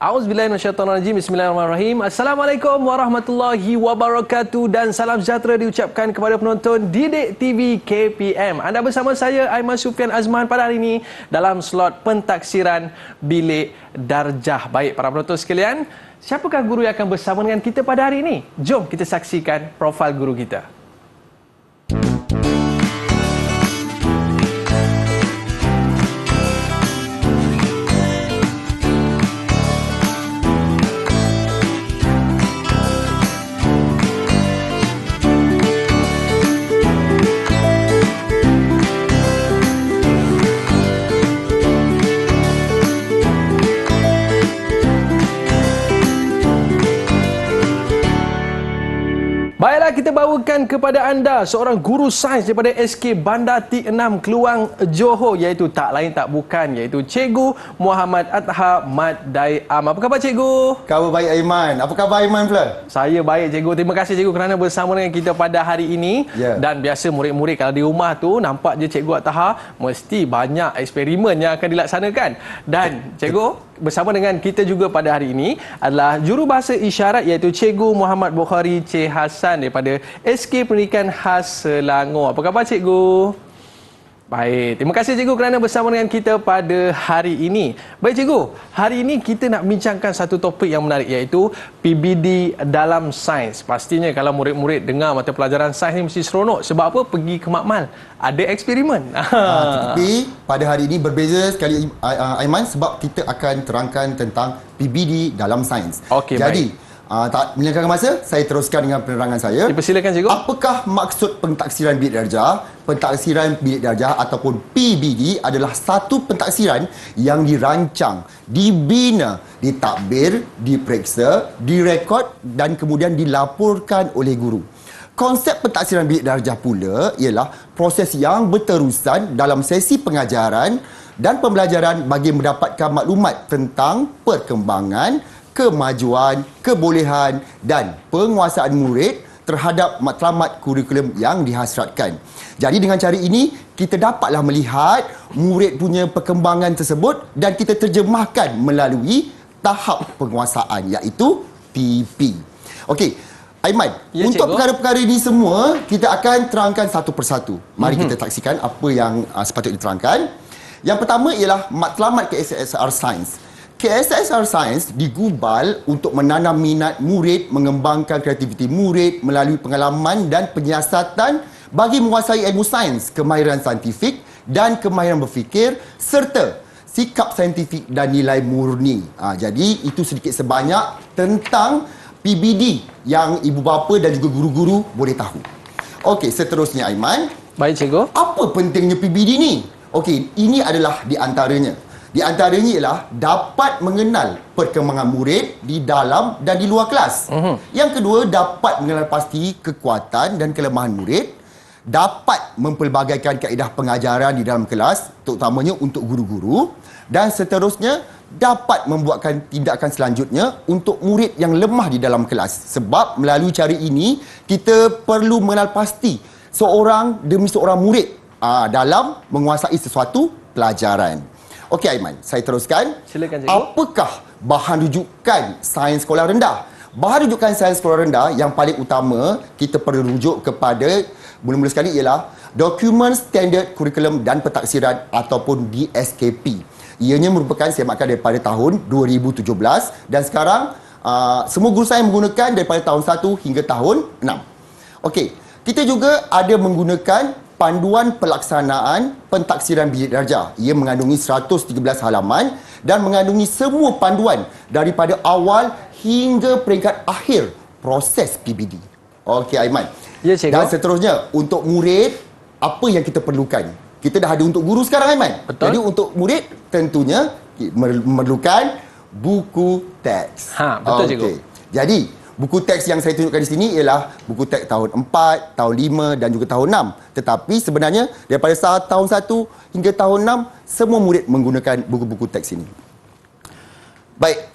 Auzubillahi minasyaitonirrajim. Bismillahirrahmanirrahim. Assalamualaikum warahmatullahi wabarakatuh dan salam sejahtera diucapkan kepada penonton Didik TV KPM. Anda bersama saya Aiman Sufian Azman pada hari ini dalam slot pentaksiran bilik darjah. Baik para penonton sekalian, siapakah guru yang akan bersama dengan kita pada hari ini? Jom kita saksikan profil guru kita. Baiklah, kita bawakan kepada anda seorang guru sains daripada SK Bandar T6 Keluang, Johor, iaitu tak lain tak bukan iaitu Cikgu Muhammad Adha Mat Dayam. Apa khabar Cikgu? Khabar baik Aiman. Apa khabar Aiman pula? Saya baik Cikgu. Terima kasih Cikgu kerana bersama dengan kita pada hari ini. Dan biasa murid-murid kalau di rumah tu nampak je Cikgu Adha mesti banyak eksperimen yang akan dilaksanakan. Dan Cikgu bersama dengan kita juga pada hari ini adalah jurubahasa isyarat iaitu Cikgu Muhammad Bukhari C. Hassan daripada SK Pendidikan Khas Selangor. Apa khabar Cikgu? Baik, terima kasih Cikgu kerana bersama dengan kita pada hari ini. Baik Cikgu, hari ini kita nak bincangkan satu topik yang menarik iaitu PBD dalam sains. Pastinya kalau murid-murid dengar mata pelajaran sains ni mesti seronok. Sebab apa? Pergi ke makmal, ada eksperimen. Tetapi pada hari ini berbeza sekali Aiman sebab kita akan terangkan tentang PBD dalam sains. Okey, jadi tak menyangkakan masa, saya teruskan dengan penerangan saya. Dipersilakan Cikgu. Apakah maksud pentaksiran bilik darjah? Pentaksiran bilik darjah ataupun PBD adalah satu pentaksiran yang dirancang, dibina, ditadbir, diperiksa, direkod dan kemudian dilaporkan oleh guru. Konsep pentaksiran bilik darjah pula ialah proses yang berterusan dalam sesi pengajaran dan pembelajaran bagi mendapatkan maklumat tentang perkembangan, kemajuan, kebolehan dan penguasaan murid terhadap matlamat kurikulum yang dihasratkan. Jadi dengan cara ini, kita dapatlah melihat murid punya perkembangan tersebut dan kita terjemahkan melalui tahap penguasaan iaitu TP. Okey, Aiman, untuk perkara-perkara ini semua, kita akan terangkan satu persatu. Mari kita saksikan apa yang sepatutnya diterangkan. Yang pertama ialah matlamat KSSR Sains. KSSR Sains digubal untuk menanam minat murid, mengembangkan kreativiti murid melalui pengalaman dan penyiasatan bagi menguasai ilmu sains, kemahiran saintifik dan kemahiran berfikir serta sikap saintifik dan nilai murni. Jadi itu sedikit sebanyak tentang PBD yang ibu bapa dan juga guru-guru boleh tahu. Okey, seterusnya Aiman. Baik Cikgu. Apa pentingnya PBD ni? Okey, ini adalah di antaranya. Di antaranya ialah dapat mengenal perkembangan murid di dalam dan di luar kelas. Yang kedua, dapat mengenal pasti kekuatan dan kelemahan murid. Dapat mempelbagaikan kaedah pengajaran di dalam kelas, terutamanya untuk guru-guru. Dan seterusnya, dapat membuatkan tindakan selanjutnya untuk murid yang lemah di dalam kelas. Sebab melalui cara ini, kita perlu mengenal pasti seorang demi seorang murid dalam menguasai sesuatu pelajaran. Okey Aiman, saya teruskan. Silakan Cikgu. Apakah bahan rujukan sains sekolah rendah? Bahan rujukan sains sekolah rendah yang paling utama kita perlu rujuk kepada mula-mula sekali ialah Dokumen Standard Kurikulum dan Pentaksiran ataupun DSKP. Ianya merupakan semakan daripada tahun 2017 dan sekarang semua guru sains menggunakan daripada tahun 1 hingga tahun 6. Okey, kita juga ada menggunakan Panduan Pelaksanaan Pentaksiran Bilik Darjah. Ia mengandungi 113 halaman dan mengandungi semua panduan daripada awal hingga peringkat akhir proses PBD. Okey Aiman. Ya Cikgu. Dan seterusnya untuk murid, apa yang kita perlukan? Kita dah ada untuk guru sekarang Aiman. Betul. Jadi untuk murid tentunya memerlukan buku teks. Betul Cikgu. Jadi buku teks yang saya tunjukkan di sini ialah buku teks tahun 4, tahun 5 dan juga tahun 6. Tetapi sebenarnya daripada tahun 1 hingga tahun 6, semua murid menggunakan buku-buku teks ini. Baik.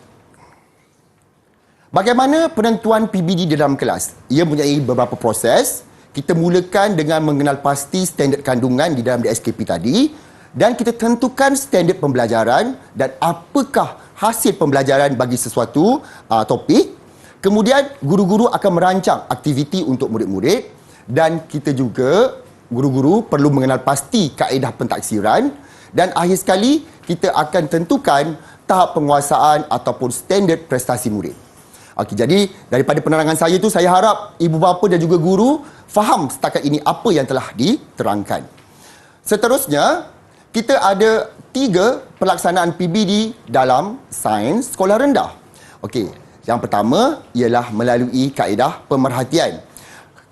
Bagaimana penentuan PBD di dalam kelas? Ia mempunyai beberapa proses. Kita mulakan dengan mengenal pasti standard kandungan di dalam DSKP tadi dan kita tentukan standard pembelajaran dan apakah hasil pembelajaran bagi sesuatu topik. Kemudian guru-guru akan merancang aktiviti untuk murid-murid dan kita juga guru-guru perlu mengenal pasti kaedah pentaksiran dan akhir sekali kita akan tentukan tahap penguasaan ataupun standard prestasi murid. Okey, jadi daripada penerangan saya tu saya harap ibu bapa dan juga guru faham setakat ini apa yang telah diterangkan. Seterusnya, kita ada 3 pelaksanaan PBD dalam sains sekolah rendah. Okey. Yang pertama ialah melalui kaedah pemerhatian.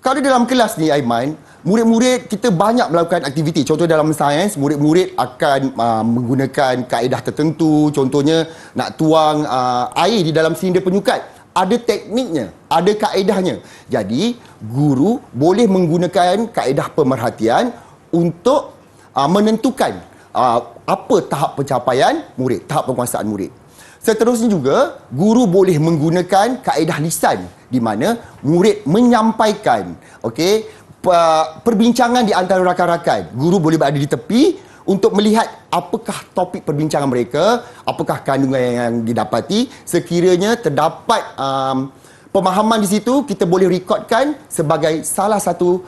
Kalau dalam kelas ni Aiman, murid-murid kita banyak melakukan aktiviti. Contoh dalam sains, murid-murid akan menggunakan kaedah tertentu. Contohnya nak tuang air di dalam silinder penyukat. Ada tekniknya, ada kaedahnya. Jadi, guru boleh menggunakan kaedah pemerhatian untuk menentukan apa tahap pencapaian murid, tahap penguasaan murid. Seterusnya juga, guru boleh menggunakan kaedah lisan di mana murid menyampaikan perbincangan di antara rakan-rakan. Guru boleh berada di tepi untuk melihat apakah topik perbincangan mereka, apakah kandungan yang didapati. Sekiranya terdapat pemahaman di situ, kita boleh rekodkan sebagai salah satu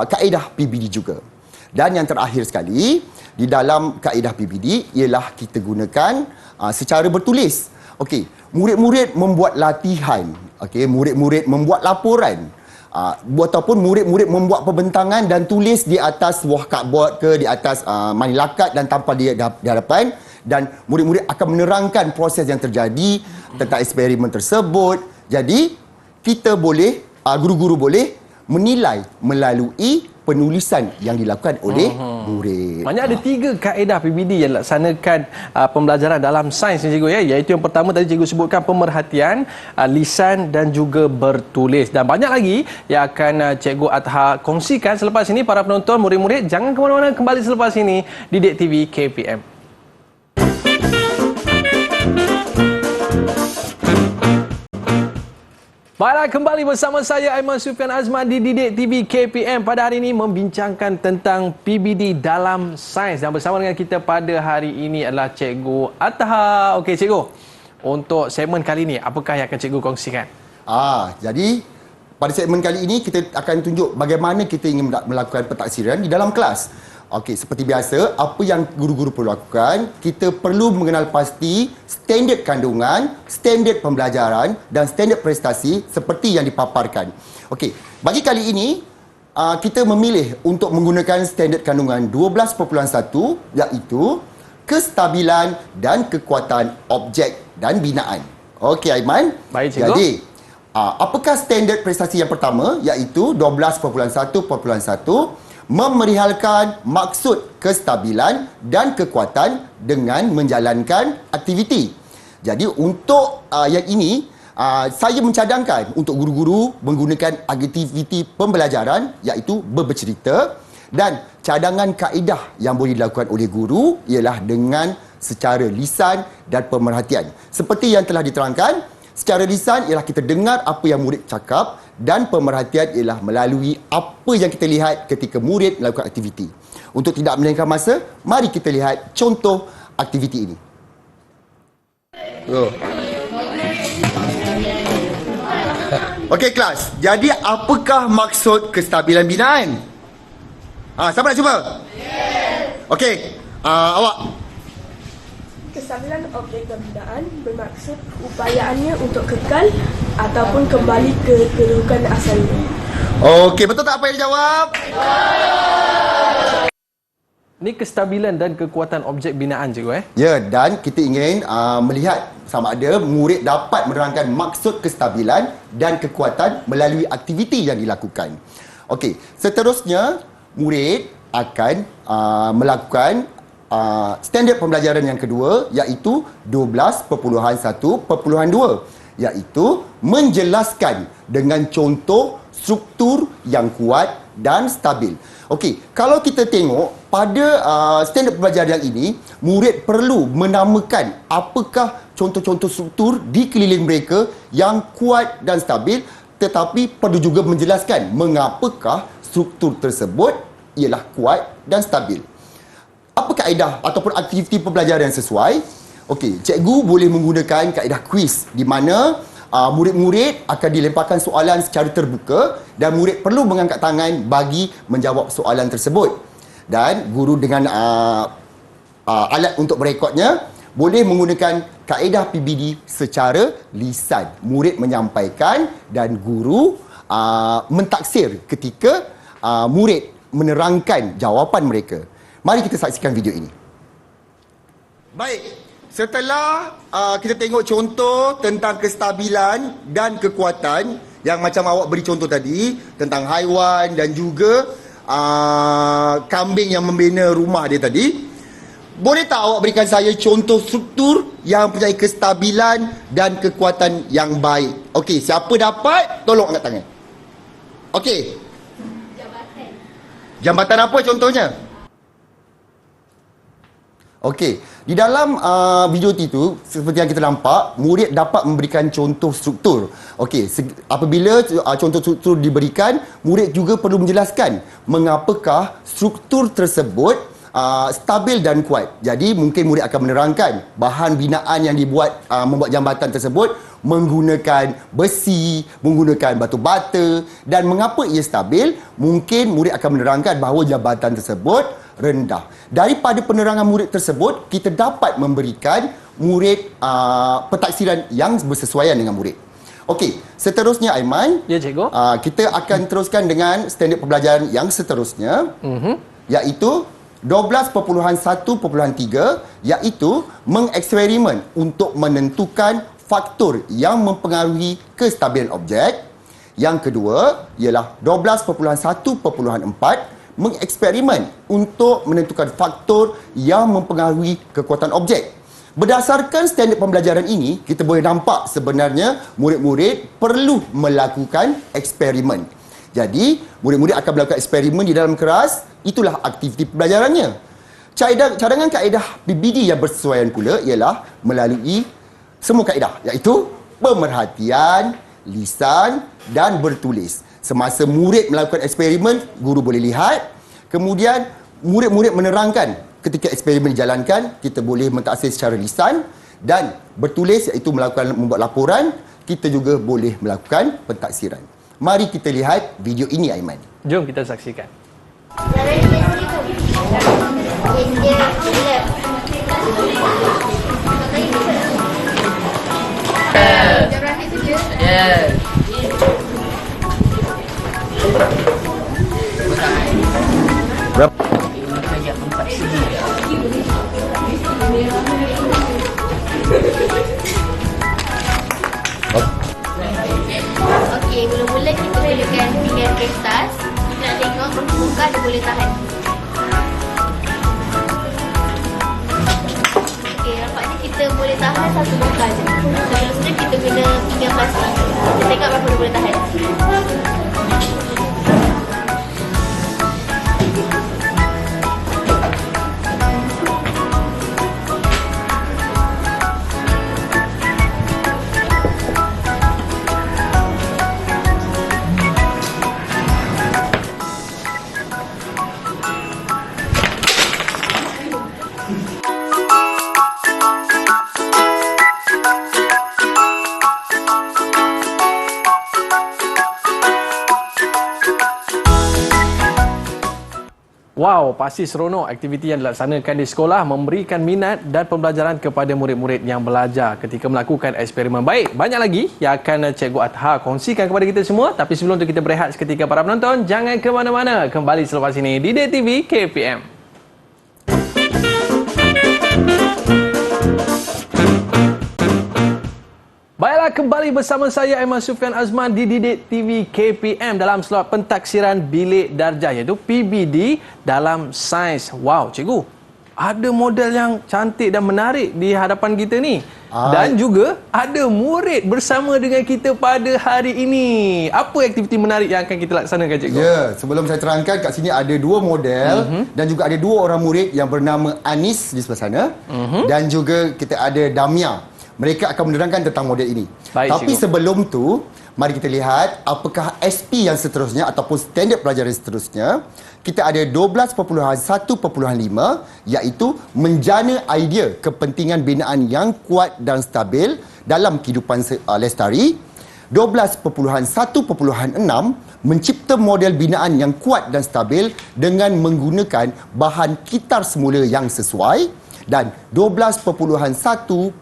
kaedah PBD juga. Dan yang terakhir sekali, di dalam kaedah PBD ialah kita gunakan secara bertulis. Okey, murid-murid membuat latihan, murid-murid membuat laporan, ataupun murid-murid membuat pembentangan dan tulis di atas sebuah cardboard ke di atas manilakat dan tampal di hadapan, dan murid-murid akan menerangkan proses yang terjadi tentang eksperimen tersebut. Jadi, kita boleh, guru-guru boleh menilai melalui penulisan yang dilakukan oleh murid. Maknanya ada 3 kaedah PBD yang dilaksanakan pembelajaran dalam sains ni cikgu ya. Iaitu yang pertama tadi cikgu sebutkan pemerhatian, lisan dan juga bertulis. Dan banyak lagi yang akan cikgu Atha kongsikan selepas ini. Para penonton, murid-murid jangan ke mana-mana, kembali selepas ini di Didik TV KPM. Baiklah, kembali bersama saya Aiman Sufian Azman di Didik TV KPM. Pada hari ini membincangkan tentang PBD dalam sains. Dan bersama dengan kita pada hari ini adalah Cikgu Atha. Okey Cikgu, untuk segmen kali ini apakah yang akan Cikgu kongsikan? Jadi pada segmen kali ini kita akan tunjuk bagaimana kita ingin melakukan pentaksiran di dalam kelas. Okey, seperti biasa, apa yang guru-guru perlu lakukan, kita perlu mengenal pasti standard kandungan, standard pembelajaran dan standard prestasi seperti yang dipaparkan. Okey, bagi kali ini, kita memilih untuk menggunakan standard kandungan 12.1 iaitu kestabilan dan kekuatan objek dan binaan. Okey Aiman. Baik cikgu. Jadi, apakah standard prestasi yang pertama iaitu 12.1.1 memerihalkan maksud kestabilan dan kekuatan dengan menjalankan aktiviti. Jadi untuk yang ini, saya mencadangkan untuk guru-guru menggunakan aktiviti pembelajaran iaitu bercerita, dan cadangan kaedah yang boleh dilakukan oleh guru ialah dengan secara lisan dan pemerhatian. Seperti yang telah diterangkan, secara lisan ialah kita dengar apa yang murid cakap, dan pemerhatian ialah melalui apa yang kita lihat ketika murid melakukan aktiviti. Untuk tidak melengahkan masa, mari kita lihat contoh aktiviti ini. Okey kelas, jadi apakah maksud kestabilan binaan? Siapa nak cuba? Okey, awak. Kestabilan objek pembinaan bermaksud upayaannya untuk kekal ataupun kembali ke kedudukan asalnya. Okey, betul tak apa yang dijawab? Ini kestabilan dan kekuatan objek binaan cikgu Ya, dan kita ingin melihat sama ada murid dapat menerangkan maksud kestabilan dan kekuatan melalui aktiviti yang dilakukan. Okey, seterusnya murid akan melakukan standard pembelajaran yang kedua iaitu 12.1.2 iaitu menjelaskan dengan contoh struktur yang kuat dan stabil. Okey, kalau kita tengok pada standard pembelajaran yang ini, murid perlu menamakan apakah contoh-contoh struktur di keliling mereka yang kuat dan stabil, tetapi perlu juga menjelaskan mengapakah struktur tersebut ialah kuat dan stabil. Apa kaedah ataupun aktiviti pembelajaran yang sesuai? Okey, cikgu boleh menggunakan kaedah kuis di mana murid-murid akan dilemparkan soalan secara terbuka dan murid perlu mengangkat tangan bagi menjawab soalan tersebut. Dan guru dengan alat untuk merekodnya boleh menggunakan kaedah PBD secara lisan. Murid menyampaikan dan guru mentaksir ketika murid menerangkan jawapan mereka. Mari kita saksikan video ini. Baik, setelah kita tengok contoh tentang kestabilan dan kekuatan yang macam awak beri contoh tadi tentang haiwan dan juga kambing yang membina rumah dia tadi, boleh tak awak berikan saya contoh struktur yang mempunyai kestabilan dan kekuatan yang baik? Okey, siapa dapat tolong angkat tangan. Okey. Jambatan apa contohnya? Okey, di dalam video itu seperti yang kita nampak, murid dapat memberikan contoh struktur. Okey, apabila contoh struktur diberikan, murid juga perlu menjelaskan mengapakah struktur tersebut stabil dan kuat. Jadi mungkin murid akan menerangkan bahan binaan yang dibuat membuat jambatan tersebut menggunakan besi, menggunakan batu bata, dan mengapa ia stabil. Mungkin murid akan menerangkan bahawa jambatan tersebut rendah. Daripada penerangan murid tersebut, kita dapat memberikan murid pentaksiran yang bersesuaian dengan murid. Okey, seterusnya Aiman. Ya, cikgu. Kita akan teruskan dengan standard pembelajaran yang seterusnya, iaitu 12.1.3, iaitu mengeksperimen untuk menentukan faktor yang mempengaruhi kestabilan objek. Yang kedua ialah 12.1.4, mengeksperimen untuk menentukan faktor yang mempengaruhi kekuatan objek. Berdasarkan standard pembelajaran ini, kita boleh nampak sebenarnya murid-murid perlu melakukan eksperimen. Jadi, murid-murid akan melakukan eksperimen di dalam kelas. Itulah aktiviti pembelajarannya. Cadangan kaedah PBD yang bersesuaian pula ialah melalui semua kaedah, iaitu pemerhatian, lisan dan bertulis. Semasa murid melakukan eksperimen, guru boleh lihat. Kemudian, murid-murid menerangkan ketika eksperimen dijalankan, kita boleh mentaksir secara lisan dan bertulis, iaitu membuat laporan. Kita juga boleh melakukan pentaksiran. Mari kita lihat video ini, Aiman. Jom kita saksikan. Okey, mula-mula kita gunakan pinggan kertas. Kita nak tengok berapa muka dia boleh tahan. Okey, nampaknya kita boleh tahan satu muka je. Seterusnya kita guna pinggan plastik. Kita tengok berapa dia boleh tahan. Wow, pasti seronok aktiviti yang dilaksanakan di sekolah memberikan minat dan pembelajaran kepada murid-murid yang belajar ketika melakukan eksperimen. Baik, banyak lagi yang akan Cikgu Atha kongsikan kepada kita semua. Tapi sebelum itu kita berehat seketika para penonton. Jangan ke mana-mana. Kembali selepas ini di DTV KPM. Baiklah, kembali bersama saya Aiman Sufian Azman di Didik TV KPM dalam slot pentaksiran bilik darjah, iaitu PBD dalam sains. Wow, cikgu, ada model yang cantik dan menarik di hadapan kita ni. Dan juga ada murid bersama dengan kita pada hari ini. Apa aktiviti menarik yang akan kita laksanakan, cikgu? Ya, sebelum saya terangkan, kat sini ada dua model dan juga ada dua orang murid yang bernama Anis di sebelah sana dan juga kita ada Damia. Mereka akan menerangkan tentang model ini. Baik, tapi cikgu, sebelum tu, Mari kita lihat apakah SP yang seterusnya ataupun standard pelajaran seterusnya. Kita ada 12.1.5 iaitu menjana idea kepentingan binaan yang kuat dan stabil dalam kehidupan lestari. 12.1.6 mencipta model binaan yang kuat dan stabil dengan menggunakan bahan kitar semula yang sesuai. Dan 12.1.7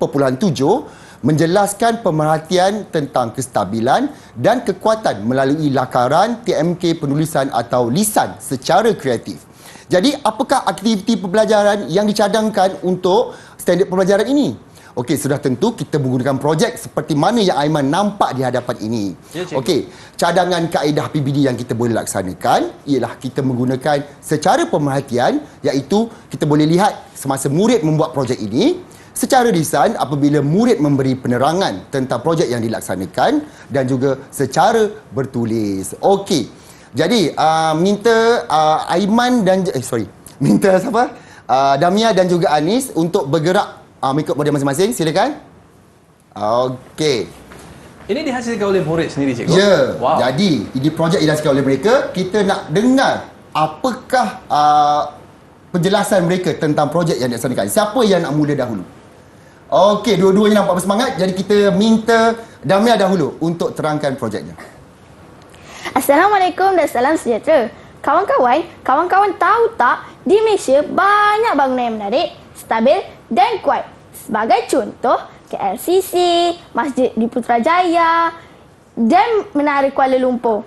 menjelaskan pemerhatian tentang kestabilan dan kekuatan melalui lakaran TMK penulisan atau lisan secara kreatif. Jadi, apakah aktiviti pembelajaran yang dicadangkan untuk standard pembelajaran ini? Okey, sudah tentu kita menggunakan projek seperti mana yang Aiman nampak di hadapan ini. Ya, cikgu. Okey, cadangan kaedah PBD yang kita boleh laksanakan ialah kita menggunakan secara pemerhatian, iaitu kita boleh lihat semasa murid membuat projek ini, secara lisan apabila murid memberi penerangan tentang projek yang dilaksanakan dan juga secara bertulis. Okey. Jadi minta Aiman dan minta siapa? Damia dan juga Anis untuk bergerak mengikut model masing-masing. Silakan. Okey. Ini dihasilkan oleh murid sendiri, cikgu? Ya. Wow. Jadi ini projek yang dihasilkan oleh mereka. Kita nak dengar apakah penjelasan mereka tentang projek yang dilaksanakan. Siapa yang nak mula dahulu? Okey, dua-duanya nampak bersemangat. Jadi kita minta Damia dahulu untuk terangkan projeknya. Assalamualaikum dan salam sejahtera. Kawan-kawan tahu tak, di Malaysia banyak bangunan yang menarik, stabil dan kuat. Sebagai contoh, KLCC, Masjid di Putrajaya dan Menara Kuala Lumpur.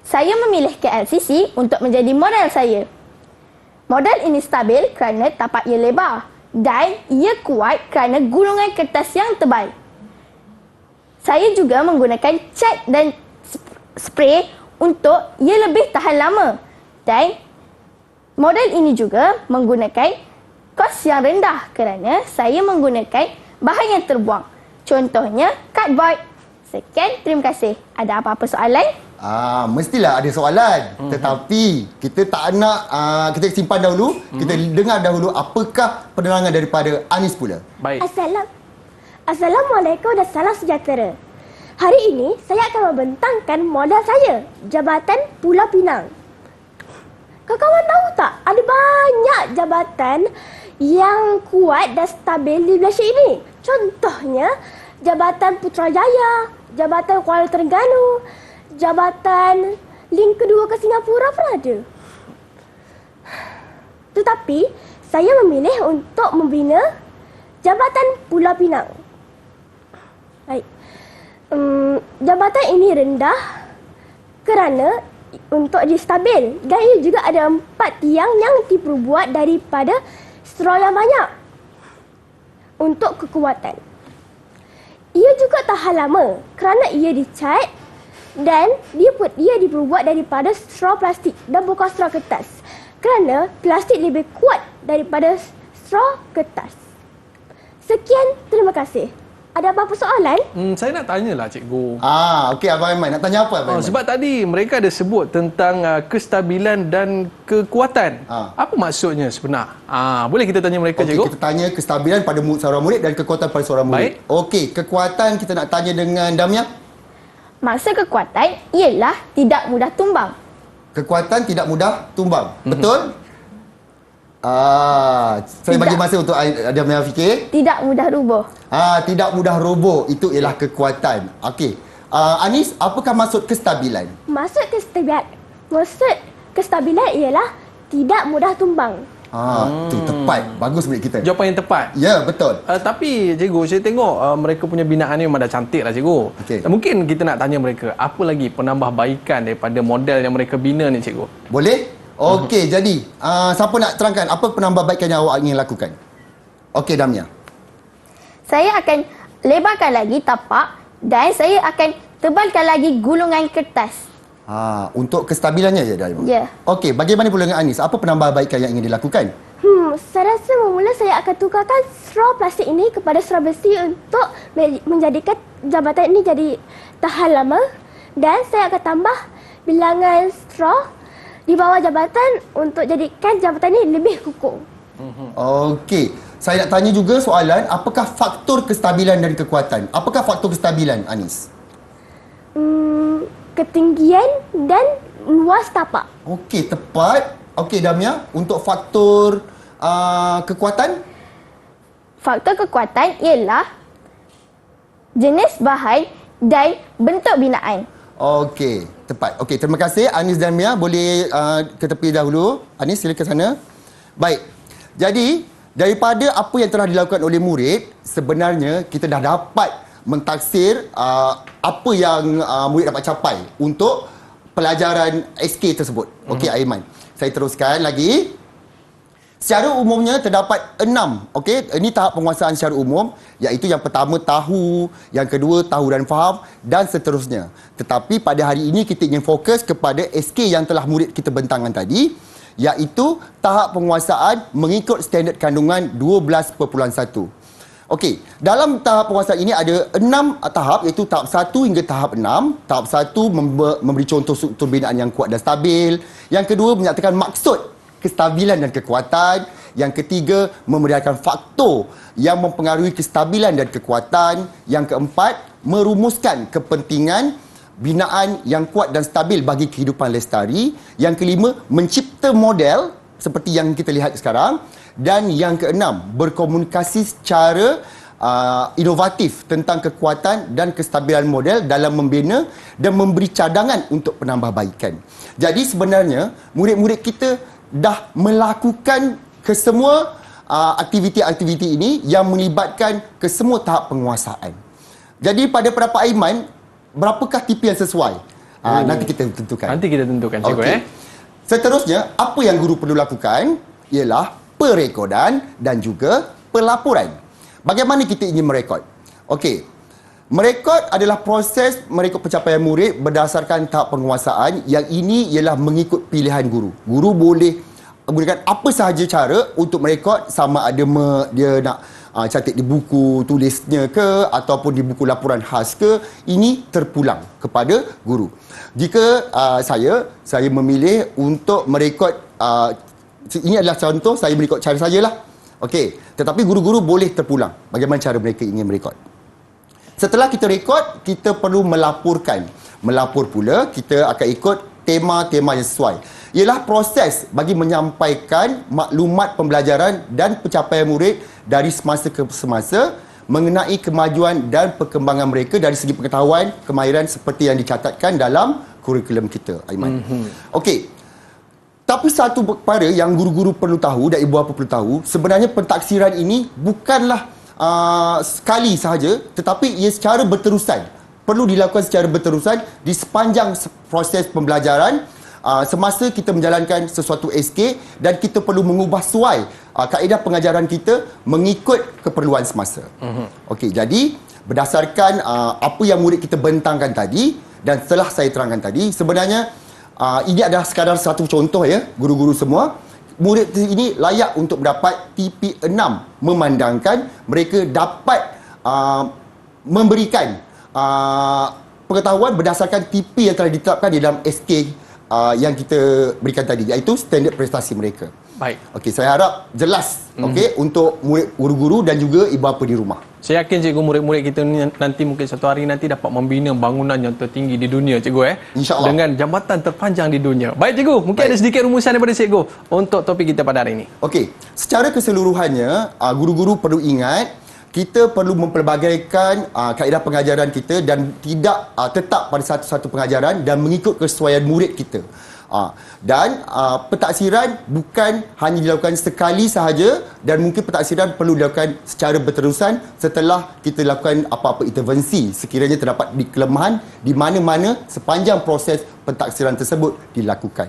Saya memilih KLCC untuk menjadi model saya. Model ini stabil kerana tapak ia lebar dan ia kuat kerana gulungan kertas yang tebal. Saya juga menggunakan cat dan spray untuk ia lebih tahan lama. Dan model ini juga menggunakan kos yang rendah kerana saya menggunakan bahan yang terbuang. Contohnya cardboard. Sekian, terima kasih. Ada apa-apa soalan? Mestilah ada soalan. Tetapi kita tak nak, kita simpan dahulu. Kita dengar dahulu apakah penerangan daripada Anis pula. Baik. Assalamualaikum dan salam sejahtera. Hari ini saya akan membentangkan modal saya, Jabatan Pulau Pinang. Kawan-kawan tahu tak, ada banyak jabatan yang kuat dan stabil di Malaysia ini. Contohnya, Jabatan Putrajaya, Jabatan Kuala Terengganu, Jabatan link kedua ke Singapura pun ada. Tetapi, saya memilih untuk membina Jabatan Pulau Pinang. Baik. Jabatan ini rendah kerana untuk dia stabil dan ia juga ada 4 tiang yang diperbuat daripada straw yang banyak untuk kekuatan. Ia juga tahan lama kerana ia dicat dan ia diperbuat daripada straw plastik dan bukan straw kertas kerana plastik lebih kuat daripada straw kertas. Sekian, terima kasih. Ada apa-apa soalan? Saya nak tanyalah, cikgu. Okey, Abang Aiman. Nak tanya apa, Abang Aiman? Sebab tadi mereka ada sebut tentang kestabilan dan kekuatan. Apa maksudnya sebenar? Boleh kita tanya mereka, cikgu? Kita tanya kestabilan pada seorang murid dan kekuatan pada seorang murid. Baik. Okey, kekuatan kita nak tanya dengan Damia. Maksud kekuatan ialah tidak mudah tumbang. Kekuatan tidak mudah tumbang. Betul? Saya bagi masa untuk Damia fikir. Tidak mudah rubuh. Tidak mudah roboh. Itu ialah kekuatan. Okey. Anis, apakah maksud kestabilan? Maksud kestabilan ialah tidak mudah tumbang. Itu tepat. Bagus murid kita. Jawapan yang tepat. Ya, betul. Tapi cikgu, saya tengok mereka punya binaan ni memang dah cantik lah, cikgu. Okey. Mungkin kita nak tanya mereka, apa lagi penambahbaikan daripada model yang mereka bina ni, cikgu? Boleh? Okey, jadi siapa nak terangkan apa penambahbaikan yang awak ingin lakukan? Okey, Damia. Saya akan lebarkan lagi tapak dan saya akan tebalkan lagi gulungan kertas. Untuk kestabilannya je, Damia? Ya. Okey, bagaimana pula dengan Anis? Apa penambahbaikan yang ingin dilakukan? Saya rasa mula saya akan tukarkan straw plastik ini kepada straw besi untuk menjadikan jabatan ini jadi tahan lama, dan saya akan tambah bilangan straw di bawah jabatan untuk jadikan jabatan ini lebih kukuh. Okey. Saya nak tanya juga soalan, apakah faktor kestabilan dan kekuatan? Apakah faktor kestabilan, Anis? ketinggian dan luas tapak. Okey, tepat. Okey, Damia, untuk faktor kekuatan? Faktor kekuatan ialah jenis bahan dan bentuk binaan. Okey, tepat. Okey, terima kasih Anis dan Mia. Boleh ke tepi dahulu. Anis, sila ke sana. Baik. Jadi, daripada apa yang telah dilakukan oleh murid, sebenarnya kita dah dapat mentaksir apa yang murid dapat capai untuk pelajaran SK tersebut. Okey, Aiman. Saya teruskan lagi. Secara umumnya terdapat 6. Okey, ini tahap penguasaan secara umum, iaitu yang pertama tahu, yang kedua tahu dan faham dan seterusnya. Tetapi pada hari ini kita ingin fokus kepada SK yang telah murid kita bentangkan tadi, iaitu tahap penguasaan mengikut standard kandungan 12.1. Okey, dalam tahap penguasaan ini ada 6 tahap, iaitu tahap 1 hingga tahap 6. Tahap 1 memberi contoh struktur binaan yang kuat dan stabil. Yang kedua menyatakan maksud kestabilan dan kekuatan. Yang ketiga memberikan faktor yang mempengaruhi kestabilan dan kekuatan. Yang keempat merumuskan kepentingan binaan yang kuat dan stabil bagi kehidupan lestari. Yang kelima mencipta model seperti yang kita lihat sekarang. Dan yang keenam, berkomunikasi secara inovatif tentang kekuatan dan kestabilan model dalam membina dan memberi cadangan untuk penambahbaikan. Jadi sebenarnya murid-murid kita dah melakukan kesemua aktiviti-aktiviti ini yang melibatkan kesemua tahap penguasaan. Jadi pada pendapat Aiman, berapakah tipe yang sesuai? Nanti kita tentukan. Nanti kita tentukan, cikgu. Okey. Seterusnya, apa yang guru perlu lakukan ialah perekodan dan juga pelaporan. Bagaimana kita ingin merekod? Okey. Merekod adalah proses merekod pencapaian murid berdasarkan tahap penguasaan, yang ini ialah mengikut pilihan guru. Guru boleh gunakan apa sahaja cara untuk merekod, sama ada dia nak cantik di buku tulisnya ke ataupun di buku laporan khas ke, ini terpulang kepada guru. Jika saya memilih untuk merekod, ini adalah contoh, saya merekod cara sajalah. Okey, tetapi guru-guru boleh terpulang bagaimana cara mereka ingin merekod. Setelah kita rekod, kita perlu melaporkan. Melapor pula, kita akan ikut tema-tema yang sesuai. Ialah proses bagi menyampaikan maklumat pembelajaran dan pencapaian murid dari semasa ke semasa mengenai kemajuan dan perkembangan mereka dari segi pengetahuan, kemahiran seperti yang dicatatkan dalam kurikulum kita, Aiman. Okey. Tapi satu perkara yang guru-guru perlu tahu dan ibu bapa perlu tahu, sebenarnya pentaksiran ini bukanlah sekali sahaja, tetapi ia secara berterusan. Perlu dilakukan secara berterusan di sepanjang proses pembelajaran semasa kita menjalankan sesuatu SK, dan kita perlu mengubah suai kaedah pengajaran kita mengikut keperluan semasa. Okey, jadi berdasarkan apa yang murid kita bentangkan tadi dan telah saya terangkan tadi, sebenarnya ini adalah sekadar satu contoh ya, guru-guru semua. Murid ini layak untuk mendapat TP6, memandangkan mereka dapat memberikan pengetahuan berdasarkan TP yang telah ditetapkan di dalam SK yang kita berikan tadi, iaitu standard prestasi mereka. Baik. Okey, saya harap jelas untuk murid, guru-guru dan juga ibu bapa di rumah. Saya yakin cikgu, murid-murid kita ni nanti mungkin satu hari nanti dapat membina bangunan yang tertinggi di dunia, cikgu. InsyaAllah. Dengan jambatan terpanjang di dunia. Baik cikgu, mungkin ada sedikit rumusan daripada cikgu untuk topik kita pada hari ini. Okey, secara keseluruhannya guru-guru perlu ingat, kita perlu mempelbagaikan kaedah pengajaran kita dan tidak tetap pada satu-satu pengajaran dan mengikut kesesuaian murid kita. Dan pentaksiran bukan hanya dilakukan sekali sahaja, dan mungkin pentaksiran perlu dilakukan secara berterusan setelah kita lakukan apa-apa intervensi sekiranya terdapat kelemahan di mana-mana sepanjang proses pentaksiran tersebut dilakukan.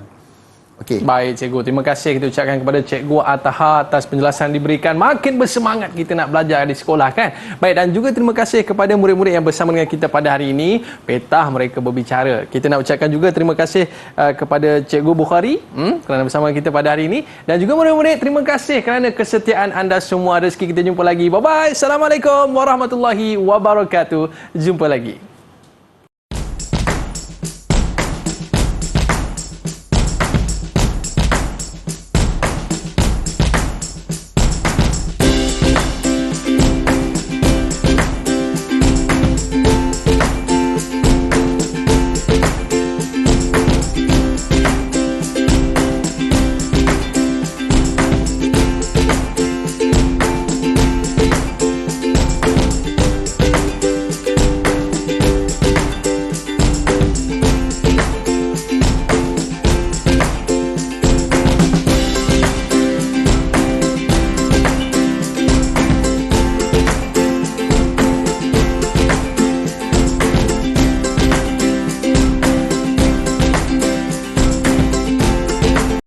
Okey. Baik cikgu, terima kasih kita ucapkan kepada Cikgu Ataha atas penjelasan diberikan. Makin bersemangat kita nak belajar di sekolah kan. Baik, dan juga terima kasih kepada murid-murid yang bersama dengan kita pada hari ini. Petah mereka berbicara. Kita nak ucapkan juga terima kasih kepada Cikgu Bukhari kerana bersama kita pada hari ini. Dan juga murid-murid, terima kasih kerana kesetiaan anda semua. Rezeki kita jumpa lagi. Bye-bye. Assalamualaikum warahmatullahi wabarakatuh. Jumpa lagi.